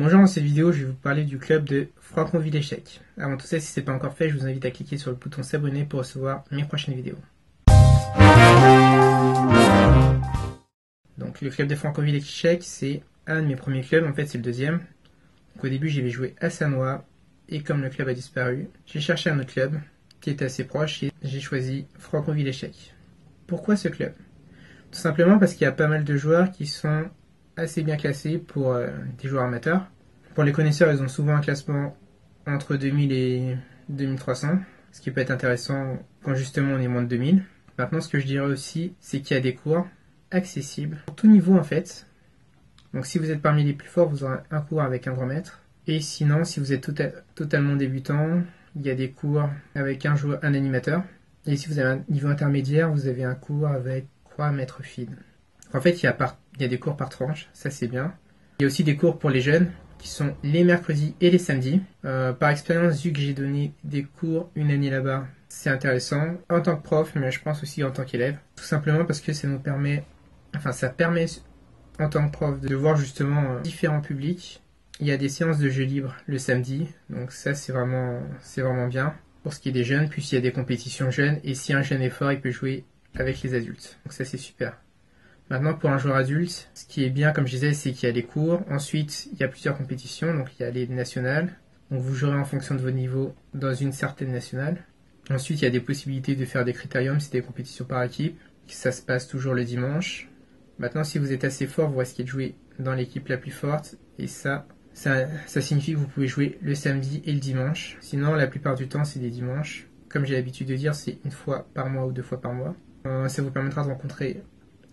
Bonjour, dans cette vidéo, je vais vous parler du club de Franconville Échecs. Avant tout ça, si ce n'est pas encore fait, je vous invite à cliquer sur le bouton s'abonner pour recevoir mes prochaines vidéos. Donc le club de Franconville Échecs, c'est un de mes premiers clubs, en fait c'est le deuxième. Donc, au début, j'avais joué à Sannois, et comme le club a disparu, j'ai cherché un autre club qui était assez proche et j'ai choisi Franconville Échecs. Pourquoi ce club? Tout simplement parce qu'il y a pas mal de joueurs qui sont assez bien classés pour des joueurs amateurs. Pour les connaisseurs, ils ont souvent un classement entre 2000 et 2300, ce qui peut être intéressant quand justement on est moins de 2000. Maintenant, ce que je dirais aussi, c'est qu'il y a des cours accessibles pour tout niveau en fait. Donc si vous êtes parmi les plus forts, vous aurez un cours avec un grand maître. Et sinon, si vous êtes totalement débutant, il y a des cours avec un animateur. Et si vous avez un niveau intermédiaire, vous avez un cours avec 3 maîtres fines. En fait, il y a des cours par tranche, ça c'est bien. Il y a aussi des cours pour les jeunes, qui sont les mercredis et les samedis. Par expérience, vu que j'ai donné des cours une année là-bas, c'est intéressant en tant que prof, mais je pense aussi en tant qu'élève. Tout simplement parce que ça permet en tant que prof de voir justement différents publics. Il y a des séances de jeux libres le samedi, donc ça c'est vraiment bien pour ce qui est des jeunes. Puis il y a des compétitions jeunes, et si un jeune est fort, il peut jouer avec les adultes. Donc ça c'est super. Maintenant, pour un joueur adulte, ce qui est bien, comme je disais, c'est qu'il y a les cours. Ensuite, il y a plusieurs compétitions. Donc, il y a les nationales. Donc, vous jouerez en fonction de vos niveaux dans une certaine nationale. Ensuite, il y a des possibilités de faire des critériums, c'est des compétitions par équipe. Ça se passe toujours le dimanche. Maintenant, si vous êtes assez fort, vous risquez de jouer dans l'équipe la plus forte. Et ça signifie que vous pouvez jouer le samedi et le dimanche. Sinon, la plupart du temps, c'est des dimanches. Comme j'ai l'habitude de dire, c'est une fois par mois ou 2 fois par mois. Ça vous permettra de rencontrer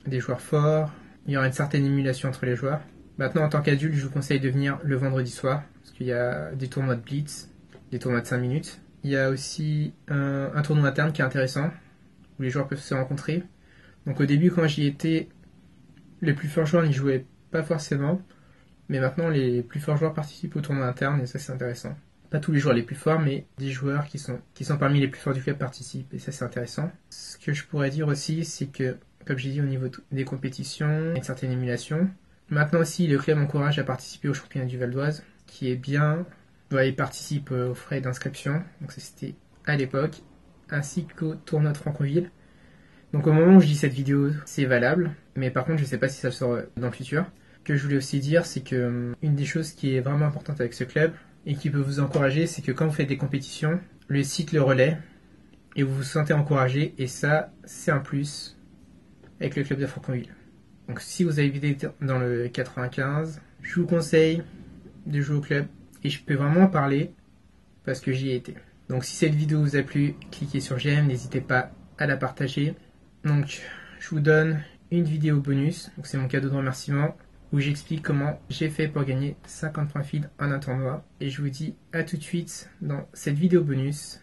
des joueurs forts, il y aura une certaine émulation entre les joueurs. Maintenant, en tant qu'adulte, je vous conseille de venir le vendredi soir, parce qu'il y a des tournois de blitz, des tournois de 5 minutes. Il y a aussi un tournoi interne qui est intéressant, où les joueurs peuvent se rencontrer. Donc au début, quand j'y étais, les plus forts joueurs n'y jouaient pas forcément, mais maintenant les plus forts joueurs participent au tournoi interne, et ça c'est intéressant. Pas tous les joueurs les plus forts, mais des joueurs qui sont parmi les plus forts du club participent, et ça c'est intéressant. Ce que je pourrais dire aussi, c'est que comme j'ai dit, au niveau des compétitions, une certaine émulation. Maintenant aussi, le club encourage à participer au championnat du Val d'Oise, qui est bien. Il participe aux frais d'inscription, donc ça c'était à l'époque, ainsi qu'au tournoi de Franconville. Donc au moment où je dis cette vidéo, c'est valable, mais par contre je ne sais pas si ça sort dans le futur. Ce que je voulais aussi dire, c'est que une des choses qui est vraiment importante avec ce club, et qui peut vous encourager, c'est que quand vous faites des compétitions, le site le relaie, et vous vous sentez encouragé, et ça, c'est un plus avec le club de Franconville. Donc si vous habitez dans le 95, je vous conseille de jouer au club, et je peux vraiment en parler parce que j'y ai été. Donc si cette vidéo vous a plu, cliquez sur j'aime, n'hésitez pas à la partager. Donc je vous donne une vidéo bonus, donc c'est mon cadeau de remerciement, où j'explique comment j'ai fait pour gagner 50 points feed en un tournoi. Et je vous dis à tout de suite dans cette vidéo bonus.